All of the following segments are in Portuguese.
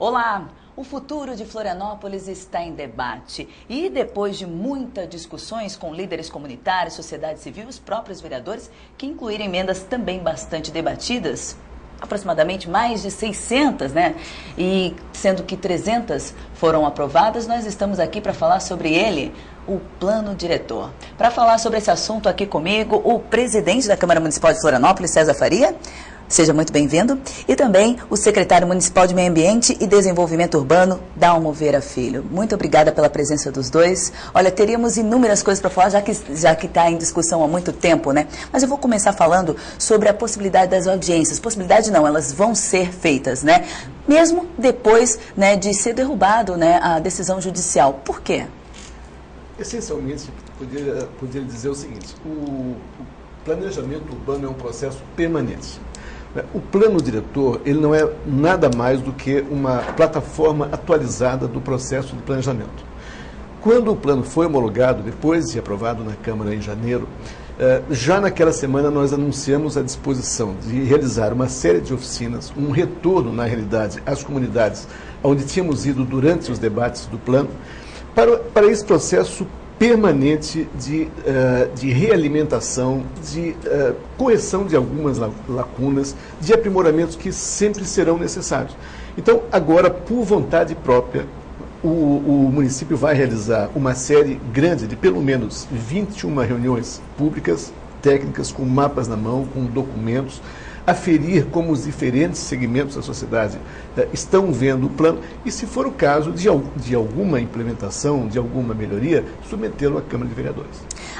Olá! O futuro de Florianópolis está em debate e depois de muitas discussões com líderes comunitários, sociedade civil e os próprios vereadores, que incluíram emendas também bastante debatidas, aproximadamente mais de 600, né? E sendo que 300 foram aprovadas, nós estamos aqui para falar sobre ele, o plano diretor. Para falar sobre esse assunto aqui comigo, o presidente da Câmara Municipal de Florianópolis, César Faria. Seja muito bem-vindo. E também o secretário municipal de Meio Ambiente e Desenvolvimento Urbano, Dalmo Vieira Filho. Muito obrigada pela presença dos dois. Olha, teríamos inúmeras coisas para falar, já que está em discussão há muito tempo, né? Mas eu vou começar falando sobre a possibilidade das audiências. Possibilidade não, elas vão ser feitas, né? Mesmo depois, né, de ser derrubado, né, a decisão judicial. Por quê? Essencialmente, poderia dizer o seguinte: o planejamento urbano é um processo permanente. O plano diretor, ele não é nada mais do que uma plataforma atualizada do processo de planejamento. Quando o plano foi homologado, depois de aprovado na Câmara em janeiro, já naquela semana nós anunciamos a disposição de realizar uma série de oficinas, um retorno, na realidade, às comunidades onde tínhamos ido durante os debates do plano, para esse processo permanente de realimentação, de correção de algumas lacunas, de aprimoramentos que sempre serão necessários. Então, agora, por vontade própria, o município vai realizar uma série grande de pelo menos 21 reuniões públicas, técnicas, com mapas na mão, com documentos, aferir como os diferentes segmentos da sociedade estão vendo o plano e, se for o caso de alguma implementação, de alguma melhoria, submetê-lo à Câmara de Vereadores.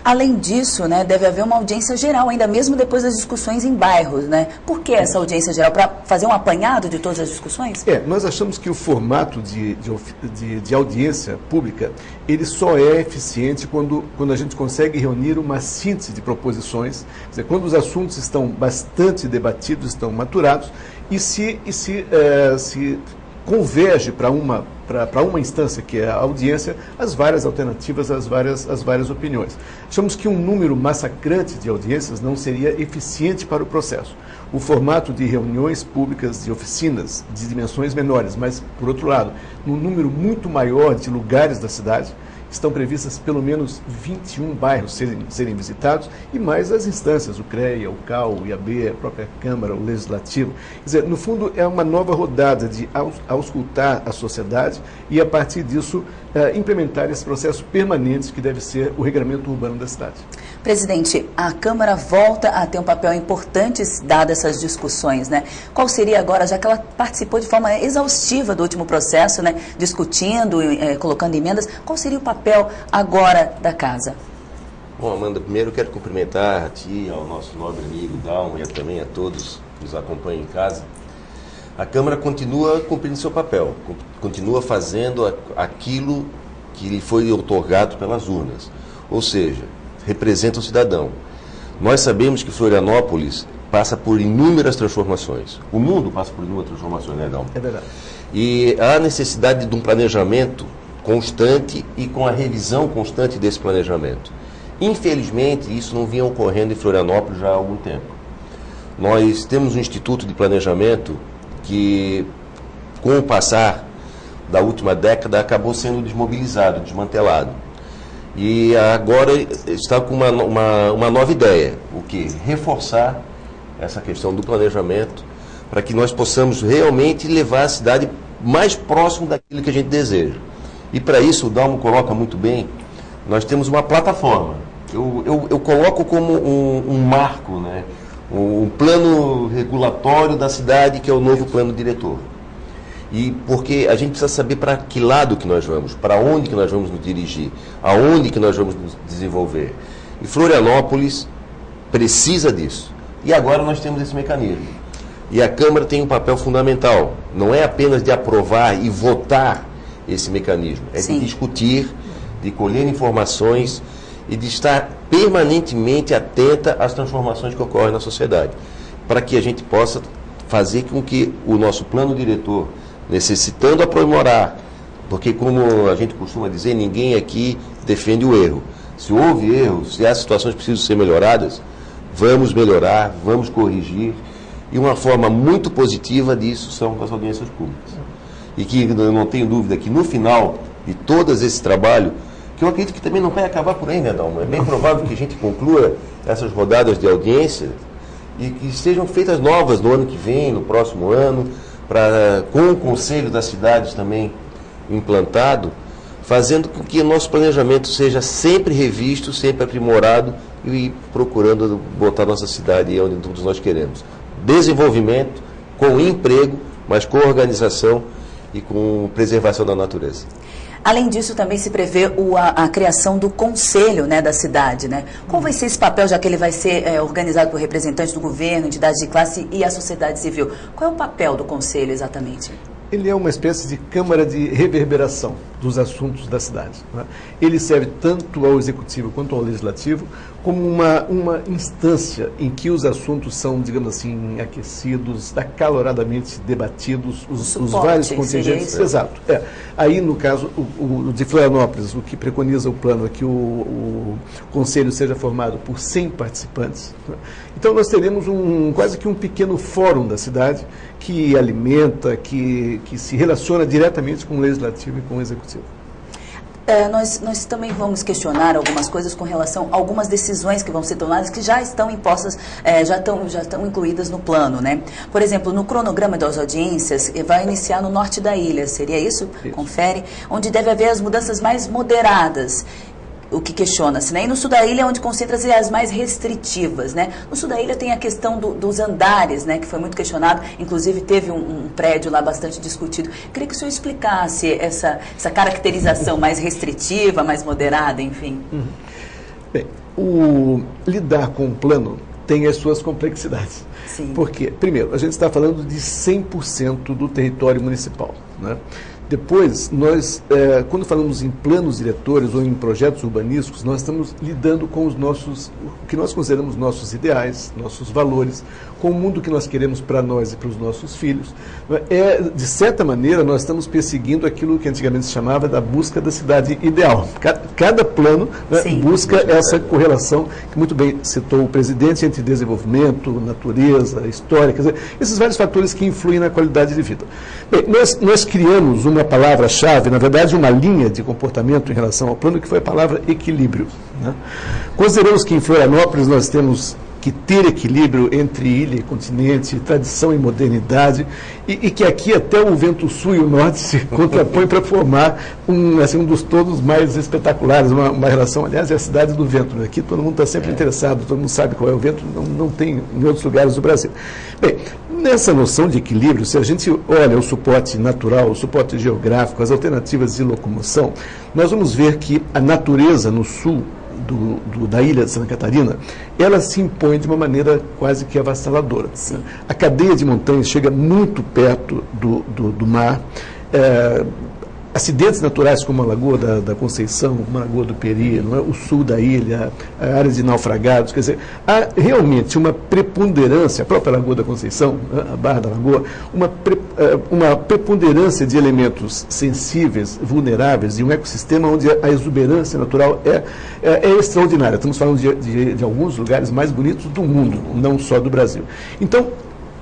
Além disso, né, deve haver uma audiência geral, ainda mesmo depois das discussões em bairros, né? Por que essa audiência geral? Para fazer um apanhado de todas as discussões? Nós achamos que o formato de audiência pública, ele só é eficiente quando a gente consegue reunir uma síntese de proposições, quer dizer, quando os assuntos estão bastante debatidos, estão maturados, e se converge para uma instância, que é a audiência, as várias alternativas, as várias opiniões. Achamos que um número massacrante de audiências não seria eficiente para o processo. O formato de reuniões públicas, de oficinas, de dimensões menores, mas, por outro lado, num número muito maior de lugares da cidade, estão previstas pelo menos 21 bairros serem visitados, e mais as instâncias, o CREA, o CAL, o IAB, a própria Câmara, o Legislativo. Quer dizer, no fundo, é uma nova rodada de auscultar a sociedade e, a partir disso, implementar esse processo permanente que deve ser o regramento urbano da cidade. Presidente, a Câmara volta a ter um papel importante dadas essas discussões, né? Qual seria agora, já que ela participou de forma exaustiva do último processo, né, discutindo, colocando emendas, qual seria o papel agora da Casa? Bom, Amanda, primeiro eu quero cumprimentar a ti, ao nosso nobre amigo Dalmo e também a todos que nos acompanham em casa. A Câmara continua cumprindo seu papel, continua fazendo aquilo que lhe foi outorgado pelas urnas, ou seja, representa o cidadão. Nós sabemos que Florianópolis passa por inúmeras transformações. O mundo passa por inúmeras transformações, né, Dalmo? É verdade. E há necessidade de um planejamento constante e com a revisão constante desse planejamento. Infelizmente, isso não vinha ocorrendo em Florianópolis já há algum tempo. Nós temos um Instituto de Planejamento que, com o passar da última década, acabou sendo desmobilizado, desmantelado. E agora está com uma nova ideia, o que? Reforçar essa questão do planejamento para que nós possamos realmente levar a cidade mais próximo daquilo que a gente deseja. E para isso, o Dalmo coloca muito bem, nós temos uma plataforma. Eu coloco como um marco, né? Um plano regulatório da cidade, que é o novo plano diretor. E porque a gente precisa saber para que lado que nós vamos, para onde que nós vamos nos dirigir, aonde que nós vamos nos desenvolver. E Florianópolis precisa disso. E agora nós temos esse mecanismo. E a Câmara tem um papel fundamental. Não é apenas de aprovar e votar esse mecanismo. É de discutir, de colher informações e de estar permanentemente atenta às transformações que ocorrem na sociedade. Para que a gente possa fazer com que o nosso plano diretor, necessitando aprimorar, porque, como a gente costuma dizer, ninguém aqui defende o erro. Se houve erro, se há situações que precisam ser melhoradas, vamos melhorar, vamos corrigir. E uma forma muito positiva disso são as audiências públicas. e que eu não tenho dúvida que no final de todo esse trabalho, que eu acredito que também não vai acabar por aí, né, Dalma? É bem provável que a gente conclua essas rodadas de audiência e que sejam feitas novas no ano que vem, no próximo ano, com o Conselho das Cidades também implantado, fazendo com que o nosso planejamento seja sempre revisto, sempre aprimorado e procurando botar nossa cidade onde todos nós queremos. Desenvolvimento, com emprego, mas com organização e com preservação da natureza. Além disso, também se prevê a criação do conselho, né, da cidade, né? Qual vai ser esse papel, já que ele vai ser organizado por representantes do governo, entidades de classe e a sociedade civil? Qual é o papel do conselho exatamente? Ele é uma espécie de câmara de reverberação dos assuntos da cidade, né? Ele serve tanto ao executivo quanto ao legislativo como uma instância em que os assuntos são, digamos assim, aquecidos, acaloradamente debatidos, os vários contingentes. Exato. Aí, no caso, o de Florianópolis, o que preconiza o plano é que o conselho seja formado por 100 participantes, né? Então, nós teremos quase que um pequeno fórum da cidade que alimenta, que se relaciona diretamente com o legislativo e com o executivo. Nós também vamos questionar algumas coisas com relação a algumas decisões que vão ser tomadas que já estão impostas, já estão incluídas no plano, né? Por exemplo, no cronograma das audiências, vai iniciar no norte da ilha, seria isso? Confere, onde deve haver as mudanças mais moderadas. O que questiona-se, né? E no sul da ilha é onde concentra-se as mais restritivas, né? No sul da ilha tem a questão dos andares, né? Que foi muito questionado, inclusive teve um prédio lá bastante discutido. Queria que o senhor explicasse essa caracterização mais restritiva, mais moderada, enfim. Bem, lidar com o plano tem as suas complexidades. Sim. Porque, primeiro, a gente está falando de 100% do território municipal, né? Depois, quando falamos em planos diretores ou em projetos urbanísticos, nós estamos lidando com o que nós consideramos nossos ideais, nossos valores, com o mundo que nós queremos para nós e para os nossos filhos. De certa maneira, nós estamos perseguindo aquilo que antigamente se chamava da busca da cidade ideal. Cada plano, né, busca essa correlação que muito bem citou o presidente entre desenvolvimento, natureza, história, quer dizer, esses vários fatores que influem na qualidade de vida. Bem, nós criamos uma palavra-chave, na verdade, uma linha de comportamento em relação ao plano, que foi a palavra equilíbrio, né? Consideramos que em Florianópolis nós temos que ter equilíbrio entre ilha e continente, tradição e modernidade, e que aqui até o vento sul e o norte se contrapõem para formar um dos todos mais espetaculares, uma relação, aliás, é a cidade do vento, né? Aqui todo mundo está sempre interessado, todo mundo sabe qual é o vento, não tem em outros lugares do Brasil. Bem, nessa noção de equilíbrio, se a gente olha o suporte natural, o suporte geográfico, as alternativas de locomoção, nós vamos ver que a natureza no sul da ilha de Santa Catarina, ela se impõe de uma maneira quase que avassaladora. Sim. A cadeia de montanhas chega muito perto do mar. Acidentes naturais como a Lagoa da Conceição, a Lagoa do Peri, não é? O sul da ilha, a área de naufragados, quer dizer, há realmente uma preponderância, a própria Lagoa da Conceição, a Barra da Lagoa, uma preponderância de elementos sensíveis, vulneráveis, e um ecossistema onde a exuberância natural é extraordinária. Estamos falando de alguns lugares mais bonitos do mundo, não só do Brasil. Então,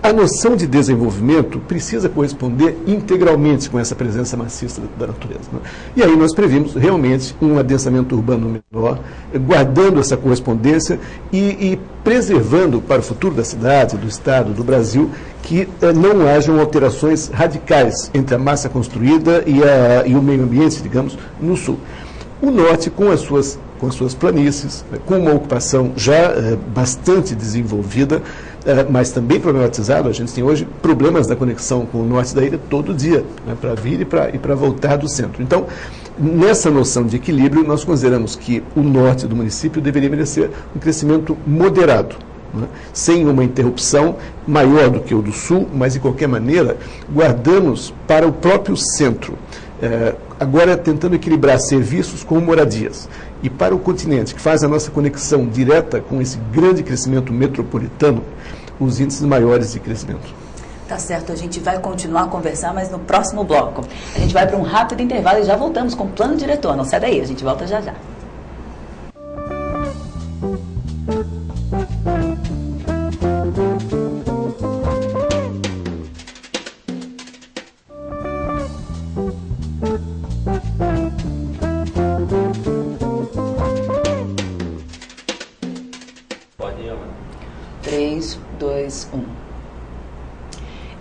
a noção de desenvolvimento precisa corresponder integralmente com essa presença maciça da natureza, né? E aí nós previmos realmente um adensamento urbano menor, guardando essa correspondência e preservando para o futuro da cidade, do Estado, do Brasil, que não hajam alterações radicais entre a massa construída e o meio ambiente, digamos, no sul. O norte, com as suas planícies, com uma ocupação já bastante desenvolvida, mas também problematizado. A gente tem hoje problemas da conexão com o norte da ilha todo dia, né, para vir e para voltar do centro. Então, nessa noção de equilíbrio, nós consideramos que o norte do município deveria merecer um crescimento moderado, né, sem uma interrupção maior do que o do sul, mas, de qualquer maneira, guardamos para o próprio centro. Agora tentando equilibrar serviços com moradias. E para o continente, que faz a nossa conexão direta com esse grande crescimento metropolitano, os índices maiores de crescimento. Tá certo, a gente vai continuar a conversar, mas no próximo bloco. A gente vai para um rápido intervalo e já voltamos com o plano diretor. Não sai daí, a gente volta já já.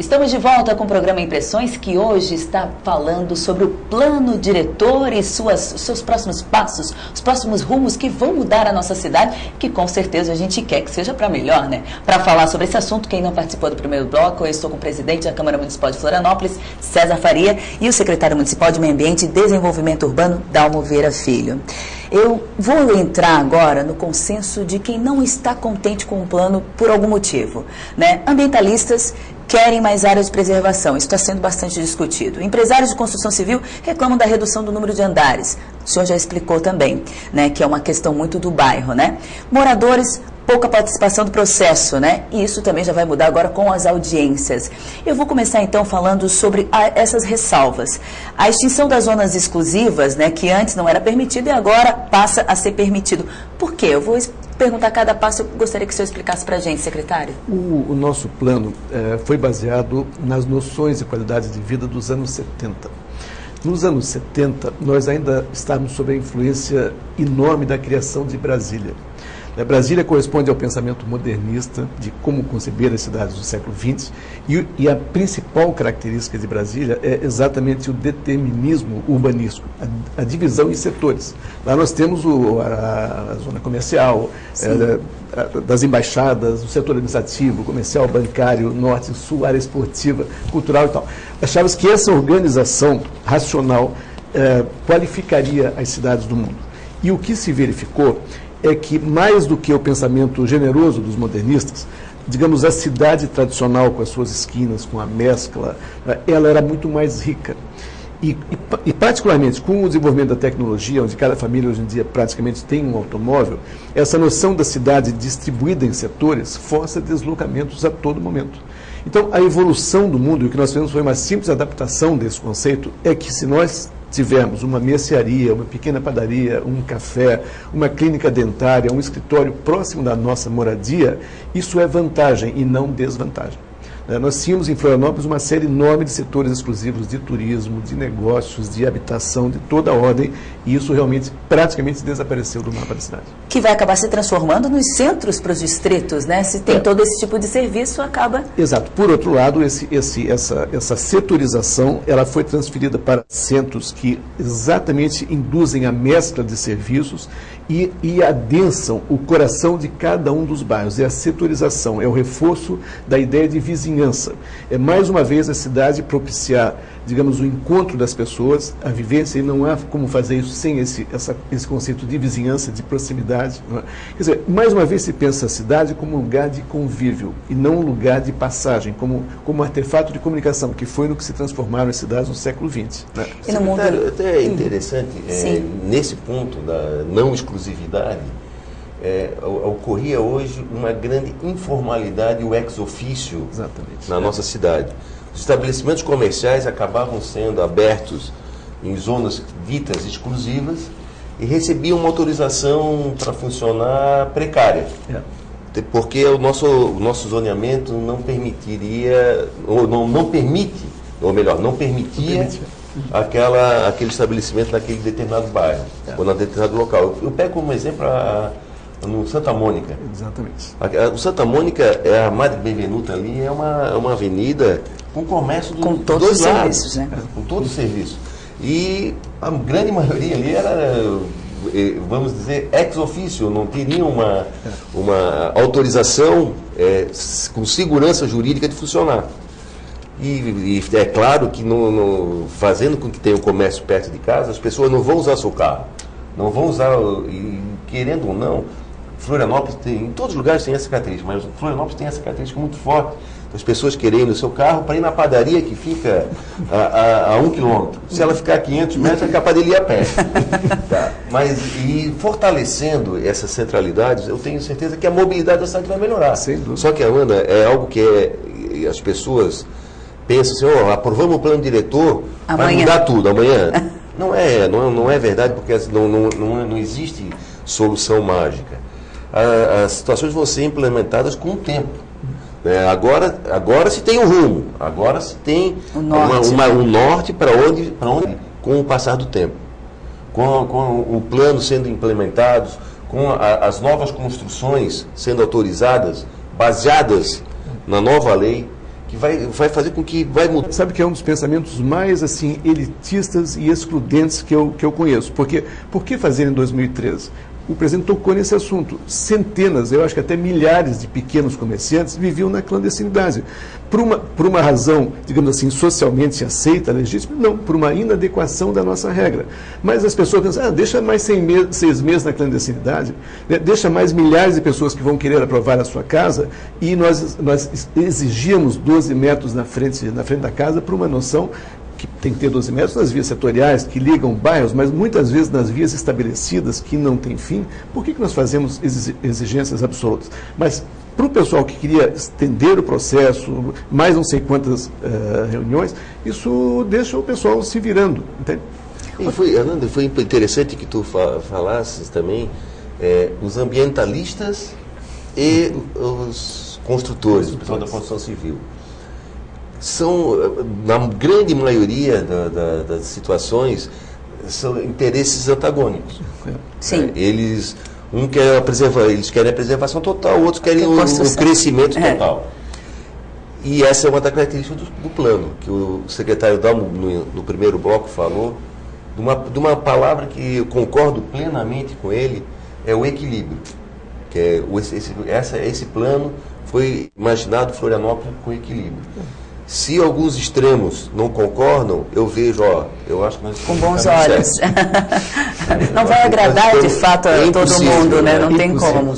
Estamos de volta com o programa Impressões, que hoje está falando sobre o plano diretor e seus próximos passos, os próximos rumos que vão mudar a nossa cidade, que com certeza a gente quer que seja para melhor, né? Para falar sobre esse assunto, quem não participou do primeiro bloco, eu estou com o presidente da Câmara Municipal de Florianópolis, César Faria, e o secretário municipal de Meio Ambiente e Desenvolvimento Urbano, Dalmo Vieira Filho. Eu vou entrar agora no consenso de quem não está contente com o plano por algum motivo, né? Ambientalistas querem mais áreas de preservação, isso está sendo bastante discutido. Empresários de construção civil reclamam da redução do número de andares. O senhor já explicou também, né, que é uma questão muito do bairro, né? Moradores, pouca participação do processo, né? E isso também já vai mudar agora com as audiências. Eu vou começar então falando sobre essas ressalvas. A extinção das zonas exclusivas, né, que antes não era permitido e agora passa a ser permitido. Por quê? Eu vou perguntar cada passo, eu gostaria que o senhor explicasse para a gente, secretário. O nosso plano foi baseado nas noções de qualidade de vida dos anos 70. Nos anos 70, nós ainda estávamos sob a influência enorme da criação de Brasília. Brasília corresponde ao pensamento modernista de como conceber as cidades do século XX e a principal característica de Brasília é exatamente o determinismo urbanístico, a divisão em setores. Lá nós temos a zona comercial, das embaixadas, o setor administrativo, comercial, bancário, norte, sul, área esportiva, cultural e tal. Achávamos que essa organização racional qualificaria as cidades do mundo. E o que se verificou é que, mais do que o pensamento generoso dos modernistas, digamos, a cidade tradicional com as suas esquinas, com a mescla, ela era muito mais rica. E particularmente com o desenvolvimento da tecnologia, onde cada família hoje em dia praticamente tem um automóvel, essa noção da cidade distribuída em setores força deslocamentos a todo momento. Então, a evolução do mundo, e o que nós fizemos foi uma simples adaptação desse conceito, é que se nós tivermos uma mercearia, uma pequena padaria, um café, uma clínica dentária, um escritório próximo da nossa moradia, isso é vantagem e não desvantagem. Nós tínhamos em Florianópolis uma série enorme de setores exclusivos de turismo, de negócios, de habitação, de toda a ordem, e isso realmente praticamente desapareceu do mapa da cidade. Que vai acabar se transformando nos centros para os distritos, né? Se tem todo esse tipo de serviço, acaba... Exato. Por outro lado, essa setorização, ela foi transferida para centros que exatamente induzem a mescla de serviços e adensam o coração de cada um dos bairros. É a setorização, é o reforço da ideia de vizinhança. É, mais uma vez, a cidade propiciar, digamos, o encontro das pessoas, a vivência, e não há como fazer isso sem esse conceito de vizinhança, de proximidade. Não é? Quer dizer, mais uma vez se pensa a cidade como um lugar de convívio e não um lugar de passagem, como um artefato de comunicação, que foi no que se transformaram as cidades no século XX. Né? E no mundo... Até é interessante, nesse ponto da não exclusividade, ocorria hoje uma grande informalidade e o ex-ofício na nossa cidade. Os estabelecimentos comerciais acabavam sendo abertos em zonas ditas exclusivas e recebiam uma autorização para funcionar precária. Porque o nosso zoneamento não permitiria, ou não permite, ou melhor, não permitia aquele estabelecimento naquele determinado bairro, ou na determinado local. Eu pego como exemplo no Santa Mônica. Exatamente. O Santa Mônica, a Madre Benvenuta ali, é uma avenida com comércio com todos os serviços, né? Com todo o serviço. E a grande maioria ali era, vamos dizer, ex officio, não teria uma autorização com segurança jurídica de funcionar. E é claro que fazendo com que tenha um comércio perto de casa, as pessoas não vão usar seu carro. Não vão usar, e querendo ou não, Florianópolis em todos os lugares tem essa característica, mas Florianópolis tem essa característica muito forte. As pessoas querem ir no seu carro para ir na padaria que fica a 1 quilômetro. Se ela ficar a 500 metros, é capaz de ir a pé. E fortalecendo essas centralidades, eu tenho certeza que a mobilidade da cidade vai melhorar. Só que, Amanda, é algo que as pessoas pensam assim, aprovamos o plano diretor, vai mudar tudo amanhã. Não é verdade, porque não existe solução mágica. As situações vão ser implementadas com o tempo. Agora se tem um rumo, agora se tem um norte para onde com o passar do tempo. Com o plano sendo implementado, com as novas construções sendo autorizadas, baseadas na nova lei, que vai fazer com que vai mudar. Sabe que é um dos pensamentos mais assim elitistas e excludentes que eu conheço. Porque por que fazer em 2013? O presidente tocou nesse assunto. Centenas, eu acho que até milhares de pequenos comerciantes viviam na clandestinidade. Por uma razão, digamos assim, socialmente aceita, legítima? Não, por uma inadequação da nossa regra. Mas as pessoas pensam, deixa mais 6 meses na clandestinidade, né? Deixa mais milhares de pessoas que vão querer aprovar a sua casa, e nós exigíamos 12 metros na frente da casa por uma noção que tem que ter 12 metros nas vias setoriais, que ligam bairros, mas muitas vezes nas vias estabelecidas, que não tem fim. Por que nós fazemos exigências absolutas? Mas para o pessoal que queria estender o processo, mais não sei quantas reuniões, isso deixa o pessoal se virando, entende? Ananda, foi interessante que tu falasses também, os ambientalistas e os construtores, o pessoal da construção civil. São, na grande maioria das situações, são interesses antagônicos. Sim. Eles querem a preservação total, outros querem o crescimento total. E essa é uma das características do plano, que o secretário Dalmo, no primeiro bloco, falou, de uma palavra que eu concordo plenamente com ele, é o equilíbrio. Que é esse plano foi imaginado Florianópolis com equilíbrio. Se alguns extremos não concordam, eu vejo, eu acho que nós com bons olhos. Não vai agradar de fato a todo mundo, né? Não tem como.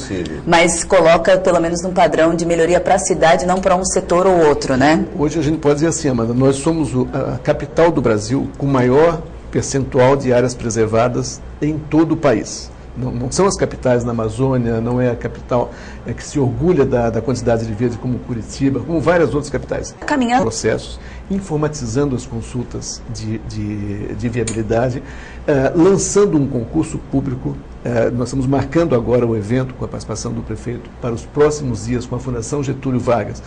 Mas coloca pelo menos num padrão de melhoria para a cidade, não para um setor ou outro, né? Hoje a gente pode dizer assim, Amanda, nós somos a capital do Brasil com maior percentual de áreas preservadas em todo o país. Não são as capitais na Amazônia, não é a capital que se orgulha da quantidade de verde como Curitiba, como várias outras capitais. Caminhando processos, informatizando as consultas de viabilidade, lançando um concurso público. Nós estamos marcando agora o evento com a participação do prefeito para os próximos dias com a Fundação Getúlio Vargas,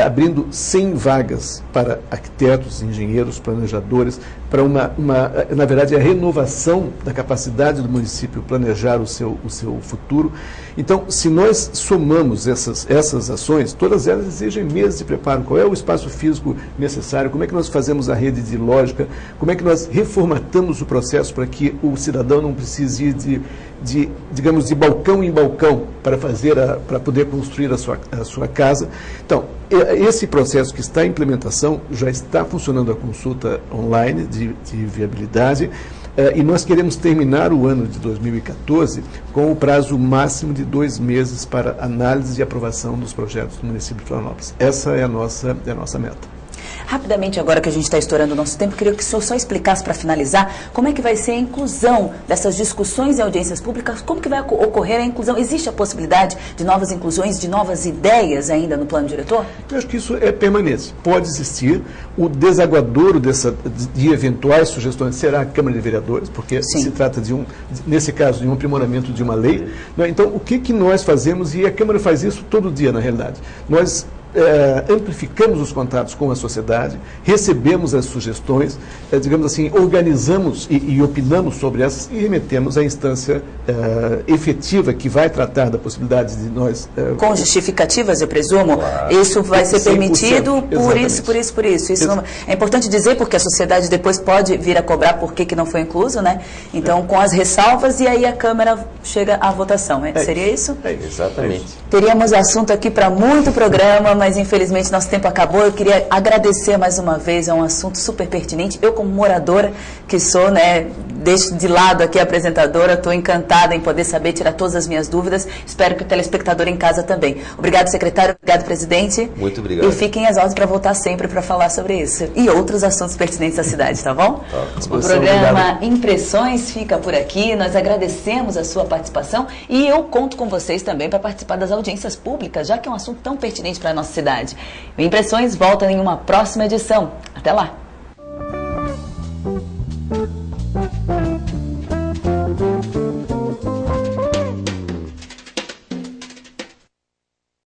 abrindo 100 vagas para arquitetos, engenheiros, planejadores, para na verdade, a renovação da capacidade do município planejar o seu futuro. Então, se nós somamos essas ações, todas elas exigem meses de preparo. Qual é o espaço físico necessário? Como é que nós fazemos a rede de lógica? Como é que nós reformatamos o processo para que o cidadão não precise ir digamos, de balcão em balcão para poder construir a sua casa? Então, esse processo que está em implementação, já está funcionando a consulta online de viabilidade, e nós queremos terminar o ano de 2014 com o prazo máximo de 2 meses para análise e aprovação dos projetos do município de Florianópolis. Essa é a nossa meta. Rapidamente, agora que a gente está estourando o nosso tempo, queria que o senhor só explicasse para finalizar como é que vai ser a inclusão dessas discussões e audiências públicas, como que vai ocorrer a inclusão? Existe a possibilidade de novas inclusões, de novas ideias ainda no plano diretor? Eu acho que isso é permanente. Pode existir. O desaguadouro de eventuais sugestões será a Câmara de Vereadores, porque se trata nesse caso, de um aprimoramento de uma lei. Então, o que nós fazemos, e a Câmara faz isso todo dia, na realidade, nós amplificamos os contatos com a sociedade, recebemos as sugestões, digamos assim, organizamos e opinamos sobre essas e remetemos à instância efetiva que vai tratar da possibilidade de nós... Com justificativas, eu presumo? Claro. Isso vai ser permitido por isso. Isso é importante dizer, porque a sociedade depois pode vir a cobrar por que não foi incluso, né? Então, com as ressalvas, e aí a Câmara chega à votação. Seria isso? Exatamente. Teríamos assunto aqui para muito programa, mas infelizmente nosso tempo acabou. Eu queria agradecer mais uma vez, é um assunto super pertinente. Eu, como moradora que sou, né, deixo de lado aqui a apresentadora, estou encantada em poder saber, tirar todas as minhas dúvidas. Espero que o telespectador em casa também. Obrigado, secretário. Obrigado, presidente. Muito obrigado. E fiquem às ordens para voltar sempre para falar sobre isso e outros assuntos pertinentes da cidade, tá bom? O programa Impressões fica por aqui. Nós agradecemos a sua participação e eu conto com vocês também para participar das audiências públicas, já que é um assunto tão pertinente para a nossa cidade. O Impressões volta em uma próxima edição. Até lá!